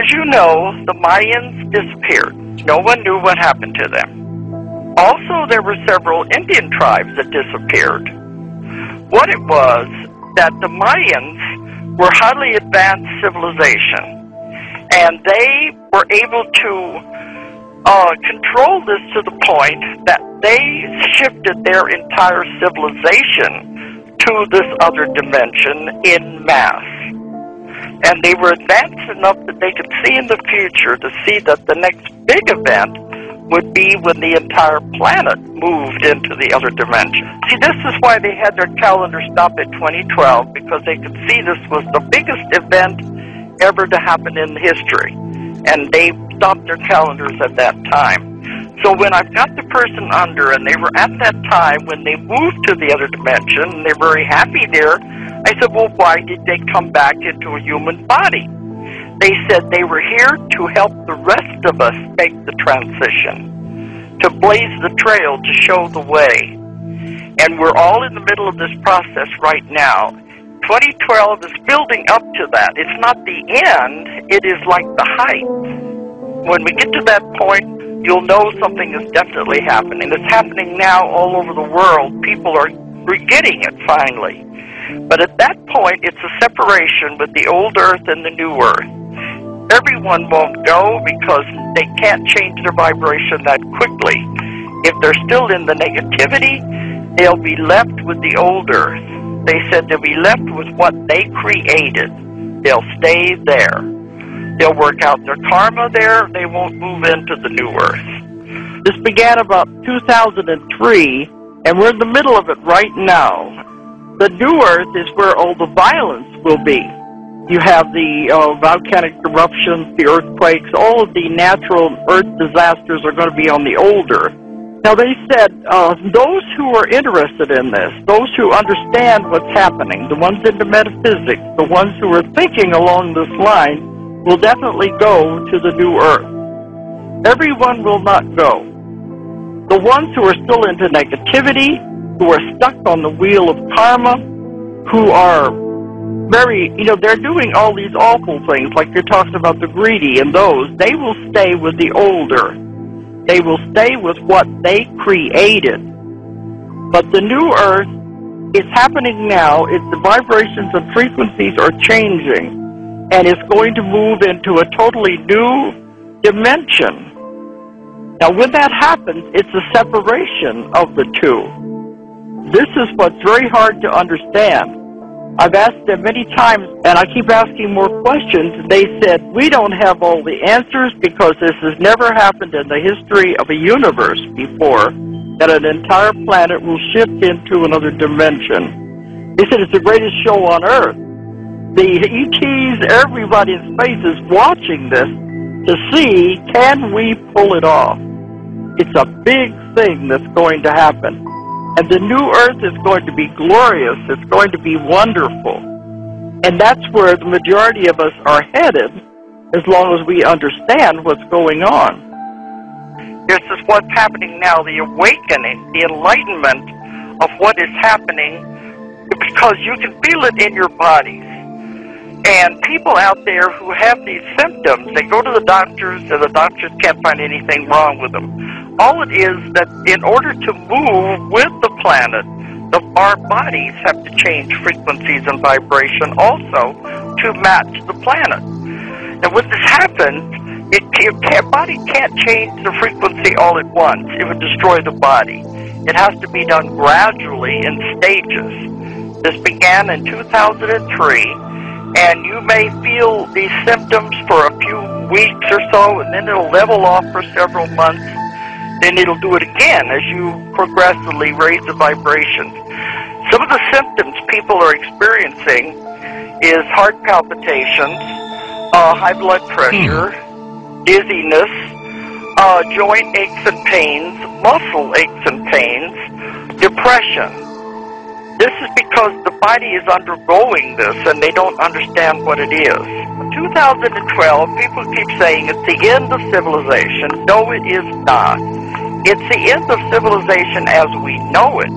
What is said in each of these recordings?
As you know, the Mayans disappeared. No one knew what happened to them. Also, there were several Indian tribes that disappeared. What it was that the Mayans were highly advanced civilization, and they were able to control this to the point that they shifted their entire civilization to this other dimension en masse. And they were advanced enough that they could see in the future to see that the next big event would be when the entire planet moved into the other dimension. See, this is why they had their calendar stop at 2012, because they could see this was the biggest event ever to happen in history. And they stopped their calendars at that time. So when I've got the person under, and they were at that time when they moved to the other dimension, and they're very happy there, I said, well, why did they come back into a human body? They said they were here to help the rest of us make the transition, to blaze the trail, to show the way. And we're all in the middle of this process right now. 2012 is building up to that. It's not the end, it is like the height. When we get to that point, you'll know something is definitely happening. It's happening now all over the world. People are getting it finally. But at that point, it's a separation with the old Earth and the new Earth. Everyone won't go because they can't change their vibration that quickly. If they're still in the negativity, they'll be left with the old Earth. They said they'll be left with what they created. They'll stay there. They'll work out their karma there. They won't move into the new Earth. This began about 2003, and we're in the middle of it right now. The new Earth is where all the violence will be. You have the volcanic eruptions, the earthquakes, all of the natural earth disasters are going to be on the old Earth. Now, they said those who are interested in this, those who understand what's happening, the ones into metaphysics, the ones who are thinking along this line, will definitely go to the new Earth. Everyone will not go. The ones who are still into negativity, who are stuck on the wheel of karma, who are very, they're doing all these awful things, like you're talking about the greedy and those, they will stay with the old Earth. They will stay with what they created. But the new Earth is happening now. The vibrations and frequencies are changing, and it's going to move into a totally new dimension. Now, when that happens, it's a separation of the two. This is what's very hard to understand. I've asked them many times, and I keep asking more questions. They said, we don't have all the answers because this has never happened in the history of a universe before, that an entire planet will shift into another dimension. They said it's the greatest show on Earth. The ETs, everybody in space is watching this to see, can we pull it off? It's a big thing that's going to happen. And the new Earth is going to be glorious. It's going to be wonderful. And that's where the majority of us are headed, as long as we understand what's going on. This is what's happening now, the awakening, the enlightenment of what is happening, because you can feel it in your bodies. And people out there who have these symptoms, they go to the doctors, and the doctors can't find anything wrong with them. All it is that in order to move with the planet, our bodies have to change frequencies and vibration also to match the planet. And when this happens, body can't change the frequency all at once. It would destroy the body. It has to be done gradually in stages. This began in 2003, and you may feel these symptoms for a few weeks or so, and then it'll level off for several months. Then it'll do it again as you progressively raise the vibrations. Some of the symptoms people are experiencing is heart palpitations, high blood pressure, dizziness, joint aches and pains, muscle aches and pains, depression. This is because the body is undergoing this and they don't understand what it is. In 2012, people keep saying it's the end of civilization. No, it is not. It's the end of civilization as we know it.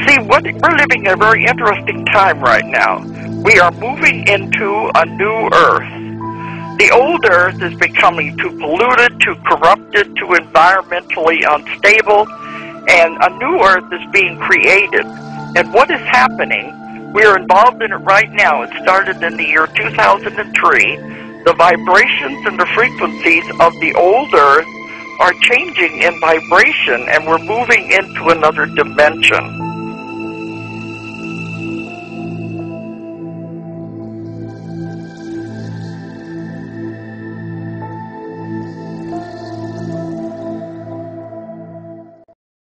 See, we're living in a very interesting time right now. We are moving into a new Earth. The old Earth is becoming too polluted, too corrupted, too environmentally unstable, and a new Earth is being created. And what is happening, we are involved in it right now. It started in the year 2003. The vibrations and the frequencies of the old Earth are changing in vibration, and we're moving into another dimension.